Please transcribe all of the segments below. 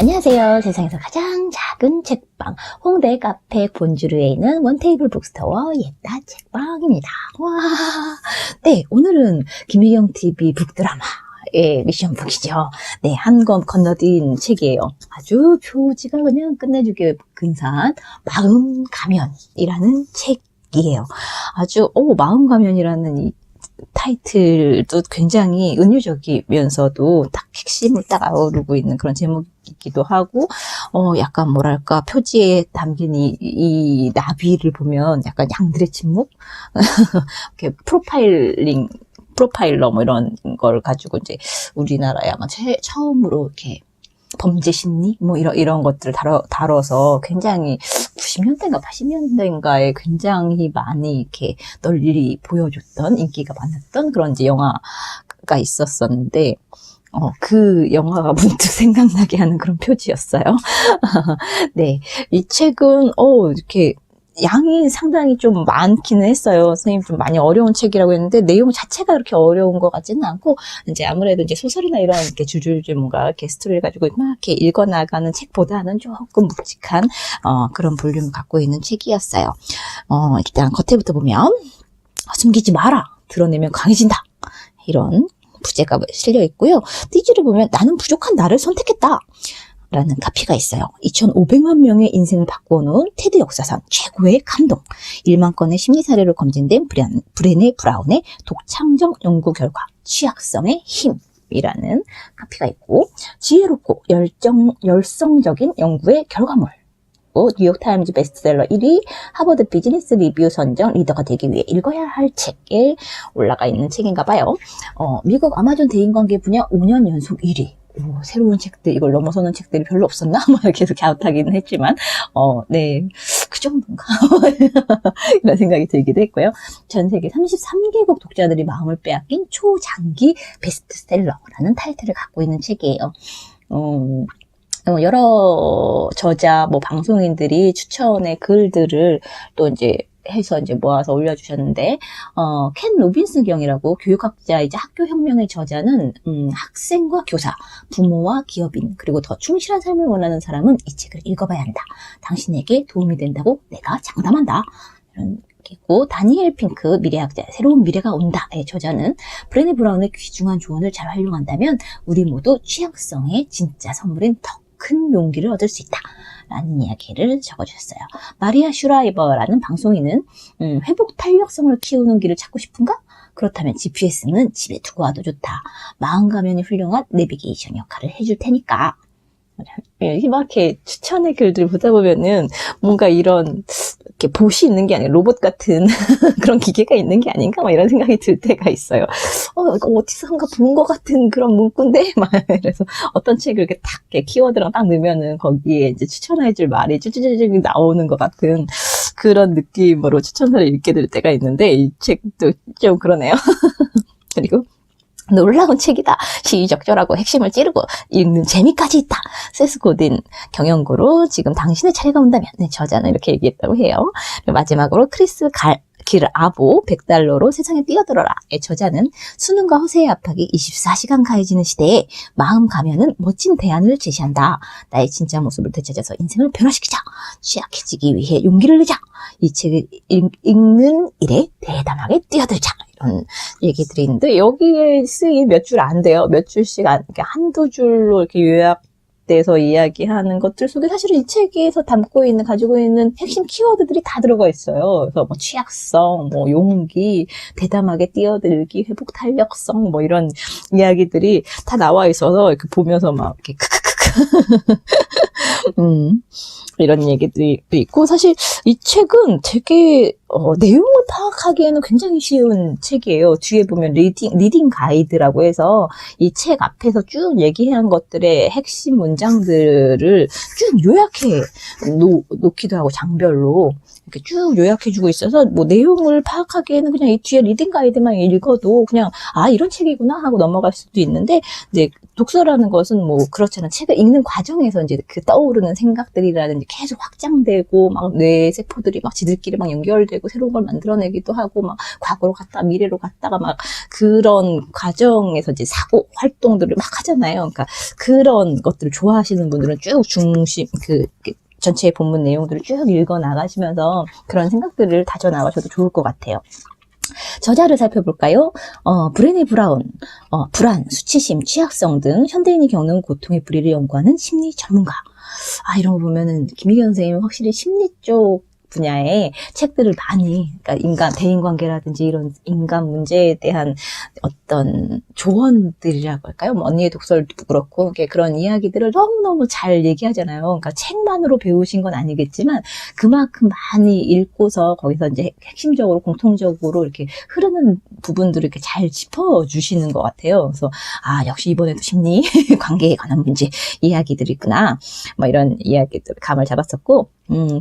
안녕하세요. 세상에서 가장 작은 책방 홍대 카페 본주르에 있는 원테이블 북스토어 옛다 책방입니다. 와, 네, 오늘은 김혜경 TV 북드라마의 미션북이죠. 네, 한 권 건너뛴 책이에요. 아주 표지가 그냥 끝내주게 근사한 마음가면이라는 책이에요. 아주 마음가면이라는 이 타이틀도 굉장히 은유적이면서도 딱 핵심을 딱 아우르고 있는 그런 제목이기도 하고, 약간 뭐랄까, 표지에 담긴 이 나비를 보면 약간 양들의 침묵? 이렇게 프로파일러 뭐 이런 걸 가지고 이제 우리나라에 아마 처음으로 이렇게 범죄 심리? 뭐 이런 것들을 다뤄서 굉장히 90년대인가 80년대인가에 굉장히 많이 이렇게 널리 보여줬던 인기가 많았던 그런 이제 영화가 있었었는데, 그 영화가 문득 생각나게 하는 그런 표지였어요. 네. 이 책은, 이렇게, 양이 상당히 좀 많기는 했어요. 선생님 좀 많이 어려운 책이라고 했는데 내용 자체가 그렇게 어려운 것 같지는 않고, 이제 아무래도 이제 소설이나 이런 이렇게 줄줄줄 뭔가 이렇게 스토리를 가지고 막 이렇게 읽어나가는 책보다는 조금 묵직한 그런 볼륨을 갖고 있는 책이었어요. 일단 겉에부터 보면 숨기지 마라, 드러내면 강해진다, 이런 부제가 실려 있고요. 띠지를 보면 나는 부족한 나를 선택했다 라는 카피가 있어요. 2,500만 명의 인생을 바꿔놓은 테드 역사상 최고의 감동. 1만 건의 심리사례로 검증된 브레네 브라운의 독창적 연구 결과 취약성의 힘이라는 카피가 있고, 지혜롭고 열성적인 연구의 결과물. 뉴욕타임즈 베스트셀러 1위, 하버드 비즈니스 리뷰 선정 리더가 되기 위해 읽어야 할 책에 올라가 있는 책인가 봐요. 미국 아마존 대인관계 분야 5년 연속 1위. 새로운 책들, 이걸 넘어서는 책들이 별로 없었나? 계속 갸웃하기는 했지만, 네, 그 정도인가? 이런 생각이 들기도 했고요. 전 세계 33개국 독자들이 마음을 빼앗긴 초장기 베스트셀러라는 타이틀을 갖고 있는 책이에요. 여러 저자, 방송인들이 추천의 글들을 또 이제 해서 이제 모아서 올려주셨는데, 켄 로빈슨 경이라고 교육학자이자 학교혁명의 저자는, 학생과 교사, 부모와 기업인, 그리고 더 충실한 삶을 원하는 사람은 이 책을 읽어봐야 한다. 당신에게 도움이 된다고 내가 장담한다. 이런 있고, 다니엘 핑크 미래학자 새로운 미래가 온다의 저자는 브레네 브라운의 귀중한 조언을 잘 활용한다면 우리 모두 취약성의 진짜 선물인 더 큰 용기를 얻을 수 있다 라는 이야기를 적어주셨어요. 마리아 슈라이버라는 방송인은 회복 탄력성을 키우는 길을 찾고 싶은가? 그렇다면 GPS는 집에 두고 와도 좋다. 마음가면이 훌륭한 내비게이션 역할을 해줄 테니까. 이렇게 추천의 글들 보다 보면은 뭔가 이런 이렇게 봇이 있는 게 아니라 로봇 같은 그런 기계가 있는 게 아닌가 이런 생각이 들 때가 있어요. 이거 어디선가 본 것 같은 그런 문구인데 그래서 어떤 책을 이렇게 딱 키워드랑 딱 넣으면은 거기에 이제 추천해줄 말이 쭈쭈쭈쭈 나오는 것 같은 그런 느낌으로 추천서를 읽게 될 때가 있는데, 이 책도 좀 그러네요. 그리고 놀라운 책이다. 시의적절하고 핵심을 찌르고 읽는 재미까지 있다. 세스 고딘 경영고로 지금 당신의 차례가 온다면. 네, 저자는 이렇게 얘기했다고 해요. 마지막으로 크리스 길 아보 $100로 세상에 뛰어들어라의 저자는 수능과 허세의 압박이 24시간 가해지는 시대에 마음 가면은 멋진 대안을 제시한다. 나의 진짜 모습을 되찾아서 인생을 변화시키자. 취약해지기 위해 용기를 내자. 이 책을 읽는 일에 대담하게 뛰어들자. 이런 얘기들이 있는데, 여기에 쓰인 몇 줄 안 돼요. 몇 줄씩 한두 줄로 이렇게 요약돼서 이야기하는 것들 속에 사실은 이 책에서 가지고 있는 핵심 키워드들이 다 들어가 있어요. 그래서 취약성, 용기, 대담하게 뛰어들기, 회복 탄력성, 이런 이야기들이 다 나와 있어서 이렇게 보면서 막 이렇게 이런 얘기들이 있고, 사실 이 책은 되게 내용을 파악하기에는 굉장히 쉬운 책이에요. 뒤에 보면 리딩 가이드라고 해서 이 책 앞에서 쭉 얘기한 것들의 핵심 문장들을 쭉 요약해 놓기도 하고, 장별로 이렇게 쭉 요약해주고 있어서 내용을 파악하기에는 그냥 이 뒤에 리딩 가이드만 읽어도 그냥 이런 책이구나 하고 넘어갈 수도 있는데, 이제 독서라는 것은 그렇잖아. 책을 읽는 과정에서 이제 그 떠오르는 생각들이라든지 계속 확장되고 막 뇌 세포들이 막 지들끼리 막 연결되고 새로운 걸 만들어내기도 하고 막 과거로 갔다 미래로 갔다가 막 그런 과정에서 이제 사고 활동들을 막 하잖아요. 그러니까 그런 것들을 좋아하시는 분들은 쭉 중심 전체의 본문 내용들을 쭉 읽어 나가시면서 그런 생각들을 다져 나가셔도 좋을 것 같아요. 저자를 살펴볼까요? 브레네 브라운, 불안, 수치심, 취약성 등 현대인이 겪는 고통의 불이를 연구하는 심리 전문가. 이런 거 보면은 김희경 선생님은 확실히 심리 쪽 분야의 책들을 많이, 그러니까 대인관계라든지 이런 인간 문제에 대한 어떤 조언들이라고 할까요? 뭐 언니의 독설도 그렇고, 그런 이야기들을 너무너무 잘 얘기하잖아요. 그러니까 책만으로 배우신 건 아니겠지만, 그만큼 많이 읽고서 거기서 이제 핵심적으로, 공통적으로 이렇게 흐르는 부분들을 이렇게 잘 짚어주시는 것 같아요. 그래서, 역시 이번에도 심리 관계에 관한 문제 이야기들이 있구나. 뭐 이런 이야기들 감을 잡았었고,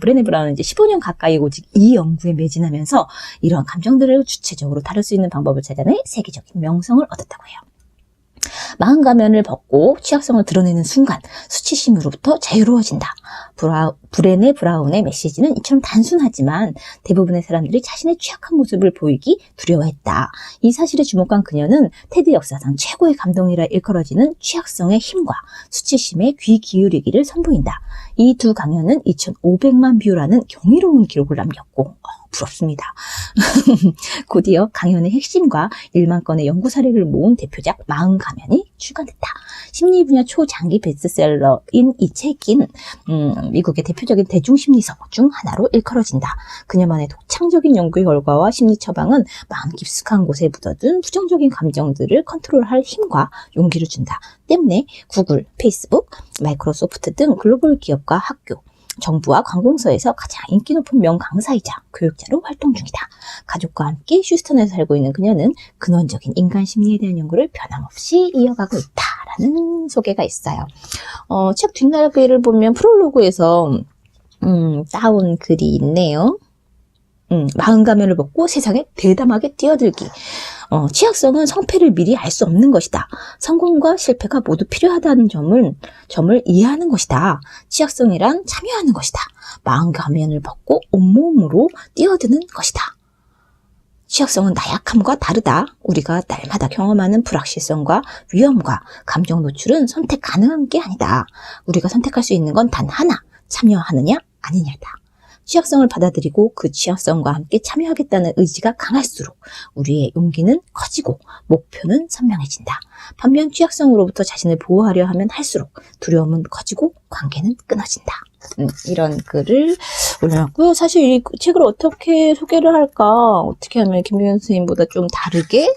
브레네 브라운은 이제 15년 가까이 오직 이 연구에 매진하면서 이러한 감정들을 주체적으로 다룰 수 있는 방법을 찾아내 세계적인 명성을 얻었다고 해요. 마음 가면을 벗고 취약성을 드러내는 순간 수치심으로부터 자유로워진다. 브레네 브라운의 메시지는 이처럼 단순하지만 대부분의 사람들이 자신의 취약한 모습을 보이기 두려워했다. 이 사실에 주목한 그녀는 테드 역사상 최고의 감동이라 일컬어지는 취약성의 힘과 수치심에 귀 기울이기를 선보인다. 이 두 강연은 2,500만 뷰라는 경이로운 기록을 남겼고 부럽습니다. 곧이어 강연의 핵심과 1만 건의 연구 사례를 모은 대표작 마음 가면이 출간됐다. 심리 분야 초장기 베스트셀러인 이 책인 미국의 대표적인 대중심리서 중 하나로 일컬어진다. 그녀만의 독창적인 연구 결과와 심리 처방은 마음 깊숙한 곳에 묻어둔 부정적인 감정들을 컨트롤할 힘과 용기를 준다. 때문에 구글, 페이스북, 마이크로소프트 등 글로벌 기업과 학교, 정부와 관공서에서 가장 인기 높은 명강사이자 교육자로 활동 중이다. 가족과 함께 휴스턴에서 살고 있는 그녀는 근원적인 인간 심리에 대한 연구를 변함없이 이어가고 있다라는 소개가 있어요. 책 뒷날개를 보면 프롤로그에서 따온 글이 있네요. 마음 가면을 벗고 세상에 대담하게 뛰어들기. 취약성은 성패를 미리 알 수 없는 것이다. 성공과 실패가 모두 필요하다는 점을 이해하는 것이다. 취약성이란 참여하는 것이다. 마음 가면을 벗고 온몸으로 뛰어드는 것이다. 취약성은 나약함과 다르다. 우리가 날마다 경험하는 불확실성과 위험과 감정 노출은 선택 가능한 게 아니다. 우리가 선택할 수 있는 건 단 하나, 참여하느냐 아니냐다. 취약성을 받아들이고 그 취약성과 함께 참여하겠다는 의지가 강할수록 우리의 용기는 커지고 목표는 선명해진다. 반면 취약성으로부터 자신을 보호하려 하면 할수록 두려움은 커지고 관계는 끊어진다. 이런 글을 올려놨고요. 사실 이 책을 어떻게 소개를 할까, 어떻게 하면 김미연 선생님보다 좀 다르게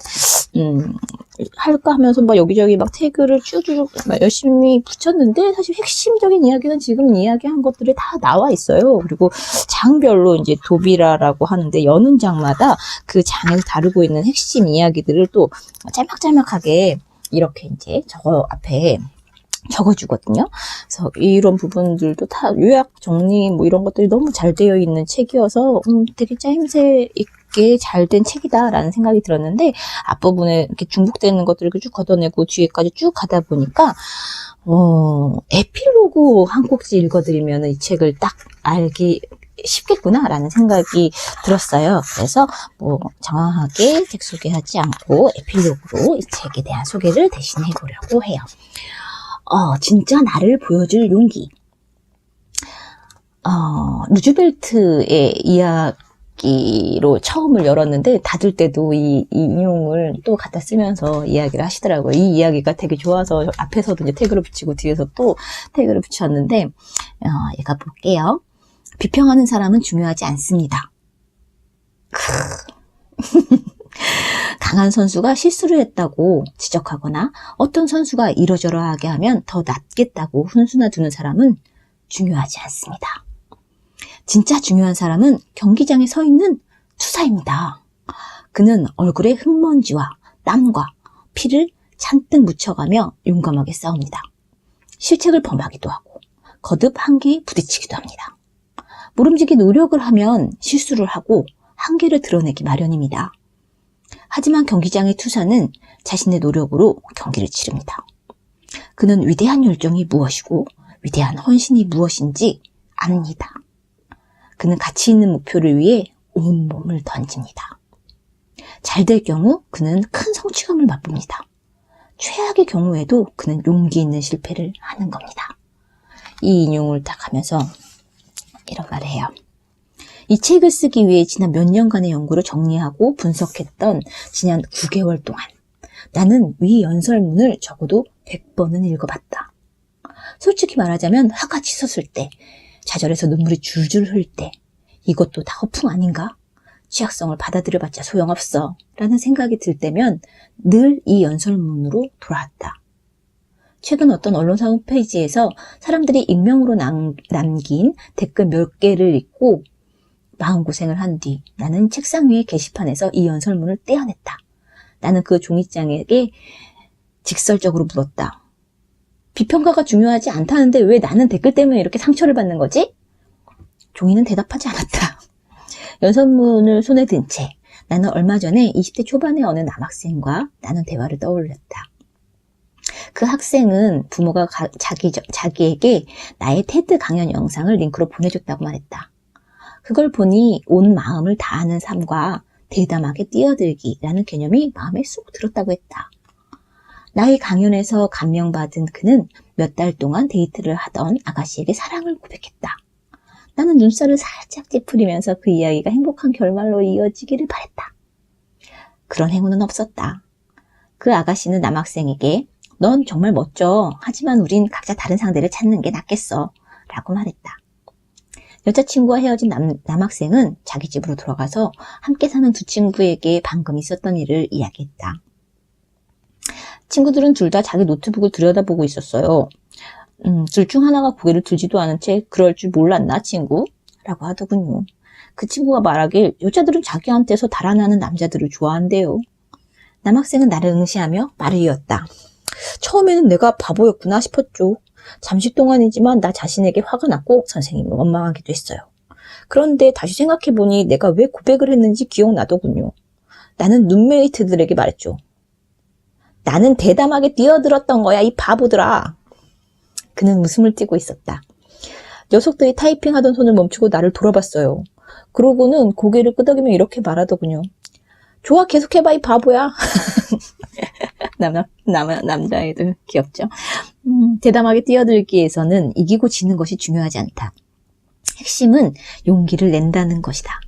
할까 하면서 막 여기저기 막 태그를 쭉쭉 열심히 붙였는데, 사실 핵심적인 이야기는 지금 이야기한 것들이 다 나와 있어요. 그리고 장별로 이제 도비라라고 하는데 여는 장마다 그 장에서 다루고 있는 핵심 이야기들을 또 짤막짤막하게 이렇게 이제 저거 앞에 적어주거든요. 그래서 이런 부분들도 다 요약 정리 뭐 이런 것들이 너무 잘 되어 있는 책이어서 되게 짜임새 있게 잘 된 책이다라는 생각이 들었는데, 앞부분에 이렇게 중복되는 것들을 쭉 걷어내고 뒤에까지 쭉 가다 보니까 에필로그 한 꼭지 읽어드리면 이 책을 딱 알기 쉽겠구나라는 생각이 들었어요. 그래서 뭐 장황하게 책 소개하지 않고 에필로그로 이 책에 대한 소개를 대신해 보려고 해요. 진짜 나를 보여줄 용기. 루즈벨트의 이야기로 처음을 열었는데, 닫을 때도 이 인용을 또 갖다 쓰면서 이야기를 하시더라고요. 이 이야기가 되게 좋아서 앞에서도 이제 태그를 붙이고 뒤에서 또 태그를 붙였는데, 얘가 볼게요. 비평하는 사람은 중요하지 않습니다. 강한 선수가 실수를 했다고 지적하거나 어떤 선수가 이러저러하게 하면 더 낫겠다고 훈수나 두는 사람은 중요하지 않습니다. 진짜 중요한 사람은 경기장에 서 있는 투사입니다. 그는 얼굴에 흙먼지와 땀과 피를 잔뜩 묻혀가며 용감하게 싸웁니다. 실책을 범하기도 하고 거듭 한계에 부딪히기도 합니다. 모름지기 노력을 하면 실수를 하고 한계를 드러내기 마련입니다. 하지만 경기장의 투사는 자신의 노력으로 경기를 치릅니다. 그는 위대한 열정이 무엇이고 위대한 헌신이 무엇인지 압니다. 그는 가치 있는 목표를 위해 온몸을 던집니다. 잘 될 경우 그는 큰 성취감을 맛봅니다. 최악의 경우에도 그는 용기 있는 실패를 하는 겁니다. 이 인용을 딱 하면서 이런 말을 해요. 이 책을 쓰기 위해 지난 몇 년간의 연구를 정리하고 분석했던 지난 9개월 동안 나는 위 연설문을 적어도 100번은 읽어봤다. 솔직히 말하자면 화가 치솟을 때, 좌절해서 눈물이 줄줄 흐를 때 이것도 다 허풍 아닌가? 취약성을 받아들여봤자 소용없어 라는 생각이 들 때면 늘 이 연설문으로 돌아왔다. 최근 어떤 언론사 홈페이지에서 사람들이 익명으로 남긴 댓글 몇 개를 읽고 마음고생을 한 뒤 나는 책상 위의 게시판에서 이 연설문을 떼어냈다. 나는 그 종이장에게 직설적으로 물었다. 비평가가 중요하지 않다는데 왜 나는 댓글 때문에 이렇게 상처를 받는 거지? 종이는 대답하지 않았다. 연설문을 손에 든 채 나는 얼마 전에 20대 초반의 어느 남학생과 나눈 대화를 떠올렸다. 그 학생은 부모가 자기에게 나의 테드 강연 영상을 링크로 보내줬다고 말했다. 그걸 보니 온 마음을 다하는 삶과 대담하게 뛰어들기라는 개념이 마음에 쏙 들었다고 했다. 나의 강연에서 감명받은 그는 몇 달 동안 데이트를 하던 아가씨에게 사랑을 고백했다. 나는 눈살을 살짝 찌푸리면서 그 이야기가 행복한 결말로 이어지기를 바랬다. 그런 행운은 없었다. 그 아가씨는 남학생에게 넌 정말 멋져. 하지만 우린 각자 다른 상대를 찾는 게 낫겠어. 라고 말했다. 여자친구와 헤어진 남학생은 자기 집으로 돌아가서 함께 사는 두 친구에게 방금 있었던 일을 이야기했다. 친구들은 둘 다 자기 노트북을 들여다보고 있었어요. 둘 중 하나가 고개를 들지도 않은 채 그럴 줄 몰랐나 친구? 라고 하더군요. 그 친구가 말하길 여자들은 자기한테서 달아나는 남자들을 좋아한대요. 남학생은 나를 응시하며 말을 이었다. 처음에는 내가 바보였구나 싶었죠. 잠시 동안이지만 나 자신에게 화가 났고 선생님을 원망하기도 했어요. 그런데 다시 생각해보니 내가 왜 고백을 했는지 기억나더군요. 나는 룸메이트들에게 말했죠. 나는 대담하게 뛰어들었던 거야, 이 바보들아. 그는 웃음을 띠고 있었다. 녀석들이 타이핑하던 손을 멈추고 나를 돌아봤어요. 그러고는 고개를 끄덕이며 이렇게 말하더군요. 좋아, 계속해봐, 이 바보야. 남자애들 귀엽죠? 대담하게 뛰어들기에서는 이기고 지는 것이 중요하지 않다. 핵심은 용기를 낸다는 것이다.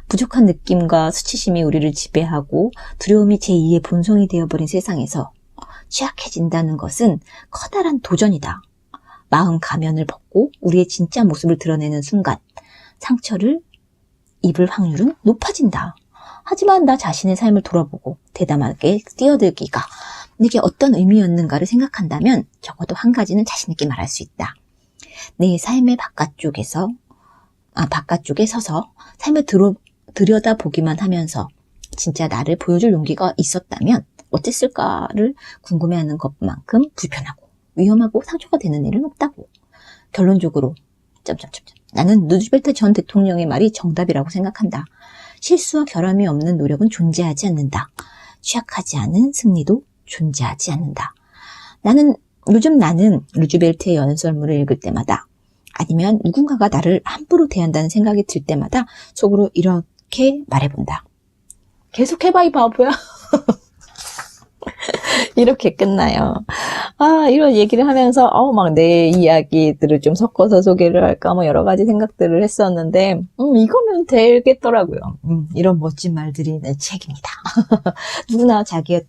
부족한 느낌과 수치심이 우리를 지배하고 두려움이 제2의 본성이 되어버린 세상에서 취약해진다는 것은 커다란 도전이다. 마음 가면을 벗고 우리의 진짜 모습을 드러내는 순간 상처를 입을 확률은 높아진다. 하지만 나 자신의 삶을 돌아보고 대담하게 뛰어들기가 내게 어떤 의미였는가를 생각한다면 적어도 한 가지는 자신 있게 말할 수 있다. 내 삶의 바깥쪽에 서서 삶을 들여다보기만 하면서 진짜 나를 보여줄 용기가 있었다면 어땠을까를 궁금해하는 것만큼 불편하고 위험하고 상처가 되는 일은 없다고. 결론적으로 나는 루즈벨트 전 대통령의 말이 정답이라고 생각한다. 실수와 결함이 없는 노력은 존재하지 않는다. 취약하지 않은 승리도 존재하지 않는다. 요즘 나는 루즈벨트의 연설문을 읽을 때마다 아니면 누군가가 나를 함부로 대한다는 생각이 들 때마다 속으로 이렇게 말해본다. 계속해봐, 이 바보야. 이렇게 끝나요. 이런 얘기를 하면서 막 내 이야기들을 좀 섞어서 소개를 할까 여러 가지 생각들을 했었는데 이거면 되겠더라고요. 이런 멋진 말들이 내 책입니다. 누구나 자기의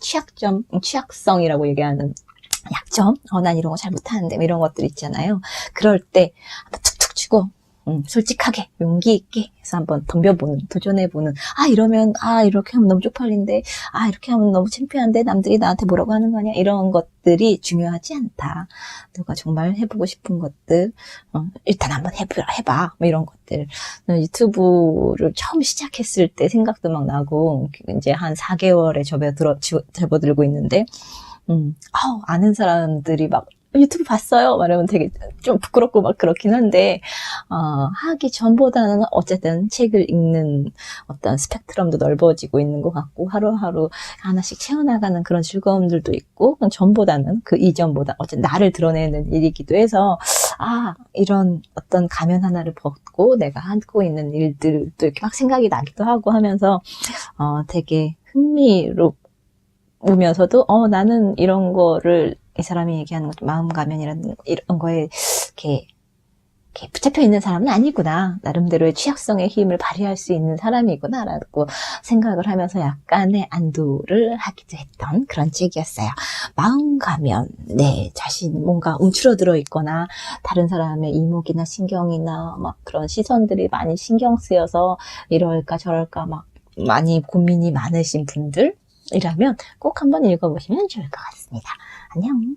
취약성이라고 얘기하는 약점, 난 이런 거 잘 못하는데 이런 것들 있잖아요. 그럴 때 툭툭 치고 솔직하게 용기 있게 해서 한번 덤벼보는, 도전해보는, 이러면 이렇게 하면 너무 쪽팔린데, 이렇게 하면 너무 창피한데 남들이 나한테 뭐라고 하는 거냐, 이런 것들이 중요하지 않다. 누가 정말 해보고 싶은 것들 일단 한번 해봐 이런 것들. 유튜브를 처음 시작했을 때 생각도 막 나고 이제 한 4개월에 접어들고 있는데 아는 사람들이 막 유튜브 봤어요? 말하면 되게 좀 부끄럽고 막 그렇긴 한데, 하기 전보다는 어쨌든 책을 읽는 어떤 스펙트럼도 넓어지고 있는 것 같고, 하루하루 하나씩 채워나가는 그런 즐거움들도 있고, 전보다는 그 이전보다 어쨌든 나를 드러내는 일이기도 해서, 이런 어떤 가면 하나를 벗고 내가 하고 있는 일들도 이렇게 막 생각이 나기도 하고 하면서, 되게 흥미로우면서도, 나는 이런 거를 이 사람이 얘기하는 것, 마음 가면이라는 이런 거에 이렇게 붙잡혀 있는 사람은 아니구나. 나름대로의 취약성의 힘을 발휘할 수 있는 사람이구나. 라고 생각을 하면서 약간의 안도를 하기도 했던 그런 책이었어요. 마음 가면, 내 자신 뭔가 움츠러들어 있거나, 다른 사람의 이목이나 신경이나 막 그런 시선들이 많이 신경 쓰여서 이럴까 저럴까 막 많이 고민이 많으신 분들이라면 꼭 한번 읽어보시면 좋을 것 같습니다. 안녕.